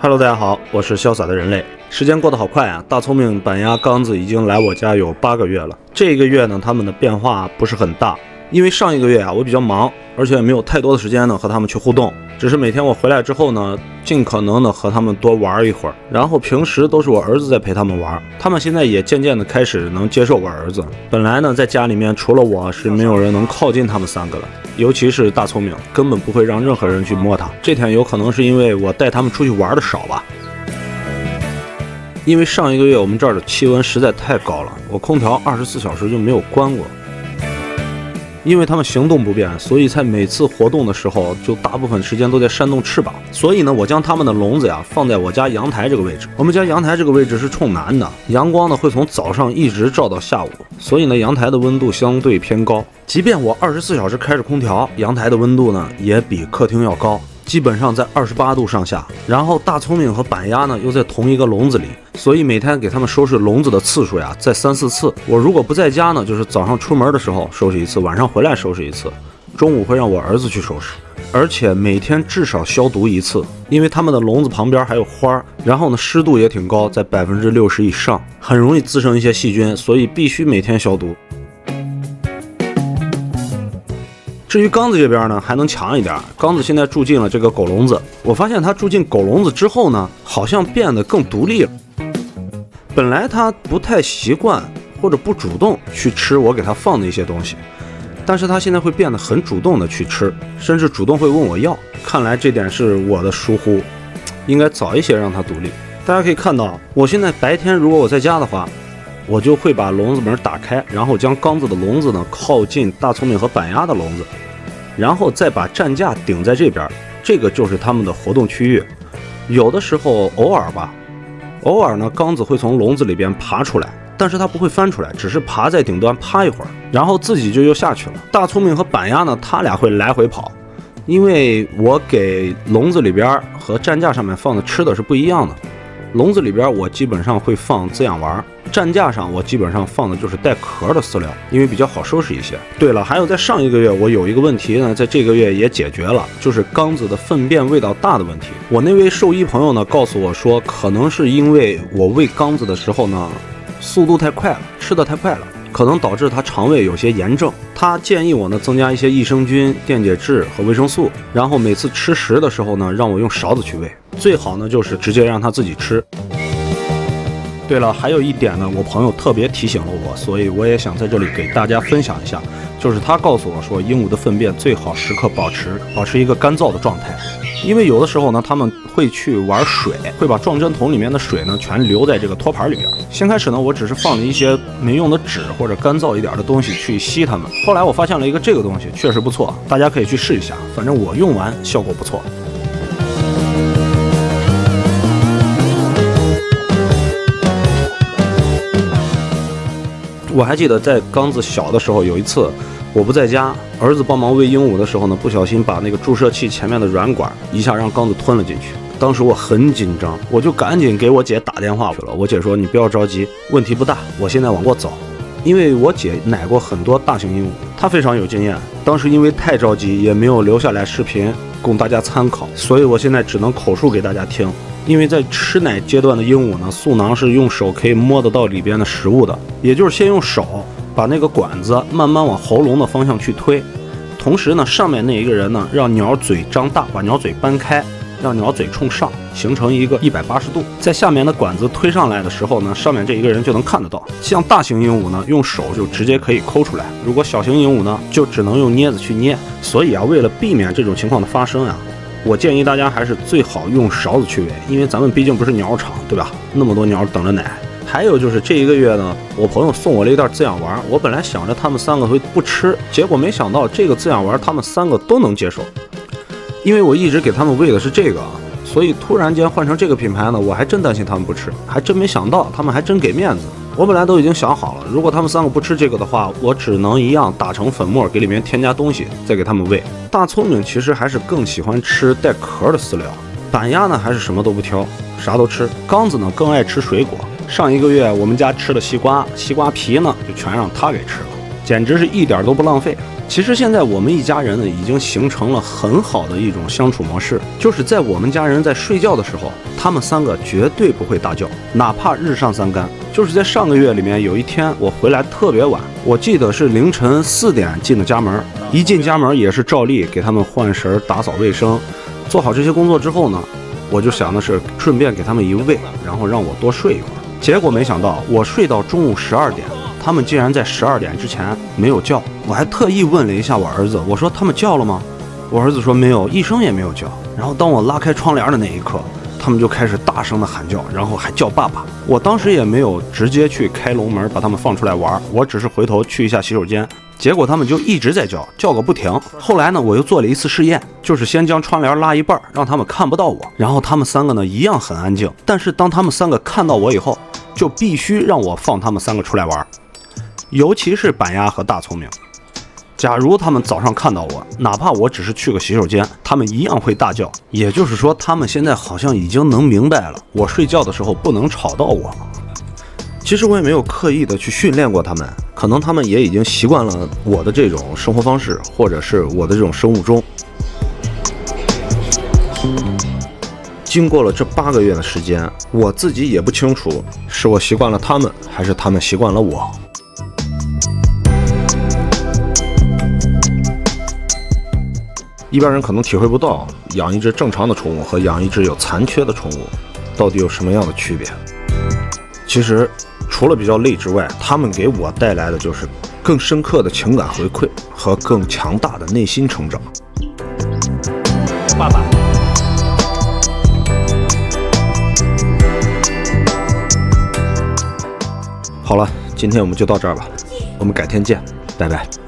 Hello， 大家好，我是潇洒的人类。时间过得好快啊！大聪明、板鸭、刚子已经来我家有8个月了。这个月呢，他们的变化不是很大，因为上一个月啊，我比较忙，而且没有太多的时间呢和他们去互动。只是每天我回来之后呢，尽可能的和他们多玩一会儿。然后平时都是我儿子在陪他们玩，他们现在也渐渐的开始能接受我儿子。本来呢，在家里面除了我是没有人能靠近他们3个了。尤其是大聪明，根本不会让任何人去摸它。这点有可能是因为我带他们出去玩的少吧。因为上一个月我们这儿的气温实在太高了，我空调24小时就没有关过。因为他们行动不便，所以在每次活动的时候，就大部分时间都在扇动翅膀。所以呢，我将他们的笼子呀放在我家阳台这个位置。我们家阳台这个位置是冲南的，阳光呢会从早上一直照到下午，所以呢阳台的温度相对偏高。即便我24小时开着空调，阳台的温度呢也比客厅要高，基本上在28度上下。然后大聪明和板鸭呢又在同一个笼子里，所以每天给他们收拾笼子的次数呀在3、4次。我如果不在家呢，就是早上出门的时候收拾一次，晚上回来收拾一次，中午会让我儿子去收拾，而且每天至少消毒1次，因为他们的笼子旁边还有花，然后呢湿度也挺高，在60%以上，很容易滋生一些细菌，所以必须每天消毒。至于刚子这边呢，还能强一点。刚子现在住进了这个狗笼子，我发现他住进狗笼子之后呢，好像变得更独立了。本来他不太习惯或者不主动去吃我给他放的一些东西，但是他现在会变得很主动的去吃，甚至主动会问我要。看来这点是我的疏忽，应该早一些让他独立。大家可以看到，我现在白天如果我在家的话，我就会把笼子门打开，然后将刚子的笼子呢靠近大聪明和板鸭的笼子，然后再把站架顶在这边，这个就是他们的活动区域。有的时候偶尔呢，刚子会从笼子里边爬出来，但是他不会翻出来，只是爬在顶端趴一会儿，然后自己就又下去了。大聪明和板鸭呢，他俩会来回跑，因为我给笼子里边和站架上面放的吃的是不一样的。笼子里边我基本上会放滋养丸，站架上我基本上放的就是带壳的饲料，因为比较好收拾一些。对了，还有在上一个月我有一个问题呢，在这个月也解决了，就是刚子的粪便味道大的问题。我那位兽医朋友呢告诉我说，可能是因为我喂刚子的时候呢速度太快了，吃得太快了，可能导致他肠胃有些炎症。他建议我呢增加一些益生菌、电解质和维生素，然后每次吃食的时候呢让我用勺子去喂，最好呢就是直接让他自己吃。对了，还有一点呢，我朋友特别提醒了我，所以我也想在这里给大家分享一下，就是他告诉我说，鹦鹉的粪便最好时刻保持一个干燥的状态，因为有的时候呢，他们会去玩水，会把撞针桶里面的水呢全留在这个托盘里边。先开始呢，我只是放了一些没用的纸或者干燥一点的东西去吸它们，后来我发现了一个这个东西确实不错，大家可以去试一下，反正我用完效果不错。我还记得在刚子小的时候，有一次我不在家，儿子帮忙喂鹦鹉的时候呢，不小心把那个注射器前面的软管一下让刚子吞了进去。当时我很紧张，我就赶紧给我姐打电话去了。我姐说你不要着急，问题不大，我现在往过走。因为我姐奶过很多大型鹦鹉，她非常有经验。当时因为太着急，也没有留下来视频供大家参考，所以我现在只能口述给大家听。因为在吃奶阶段的鹦鹉呢，嗉囊是用手可以摸得到里边的食物的，也就是先用手把那个管子慢慢往喉咙的方向去推，同时呢，上面那一个人呢，让鸟嘴张大，把鸟嘴搬开，让鸟嘴冲上，形成一个180度。在下面的管子推上来的时候呢，上面这一个人就能看得到。像大型鹦鹉呢，用手就直接可以抠出来；如果小型鹦鹉呢，就只能用镊子去捏。所以啊，为了避免这种情况的发生啊，我建议大家还是最好用勺子去喂，因为咱们毕竟不是鸟场，对吧？那么多鸟等着奶。还有就是这一个月呢，我朋友送我了一袋滋养丸，我本来想着他们3个会不吃，结果没想到这个滋养丸他们3个都能接受。因为我一直给他们喂的是这个，所以突然间换成这个品牌呢，我还真担心他们不吃，还真没想到他们还真给面子。我本来都已经想好了，如果他们3个不吃这个的话，我只能一样打成粉末，给里面添加东西，再给他们喂。大聪明其实还是更喜欢吃带壳的饲料，板鸭呢还是什么都不挑，啥都吃。刚子呢更爱吃水果，上一个月我们家吃了西瓜，西瓜皮呢就全让他给吃了，简直是一点都不浪费。其实现在我们一家人呢，已经形成了很好的一种相处模式，就是在我们家人在睡觉的时候，他们3个绝对不会大叫，哪怕日上3竿。就是在上个月里面，有一天我回来特别晚，我记得是凌晨4点进的家门，一进家门也是照例给他们换食、打扫卫生，做好这些工作之后呢，我就想的是顺便给他们一喂，然后让我多睡一会儿。结果没想到我睡到中午12点，他们竟然在12点之前没有叫。我还特意问了一下我儿子，我说他们叫了吗？我儿子说没有，一声也没有叫。然后当我拉开窗帘的那一刻，他们就开始大声的喊叫，然后还叫爸爸。我当时也没有直接去开笼门把他们放出来玩，我只是回头去一下洗手间，结果他们就一直在叫，叫个不停。后来呢，我又做了一次试验，就是先将窗帘拉一半，让他们看不到我，然后他们3个呢一样很安静，但是当他们3个看到我以后，就必须让我放他们3个出来玩，尤其是板鸭和大聪明。假如他们早上看到我，哪怕我只是去个洗手间，他们一样会大叫。也就是说，他们现在好像已经能明白了，我睡觉的时候不能吵到我。其实我也没有刻意的去训练过他们，可能他们也已经习惯了我的这种生活方式，或者是我的这种生物钟。经过了这8个月的时间，我自己也不清楚是我习惯了他们，还是他们习惯了我。一般人可能体会不到，养一只正常的宠物和养一只有残缺的宠物到底有什么样的区别。其实除了比较累之外，他们给我带来的就是更深刻的情感回馈和更强大的内心成长。爸爸，好了，今天我们就到这儿吧，我们改天见，拜拜。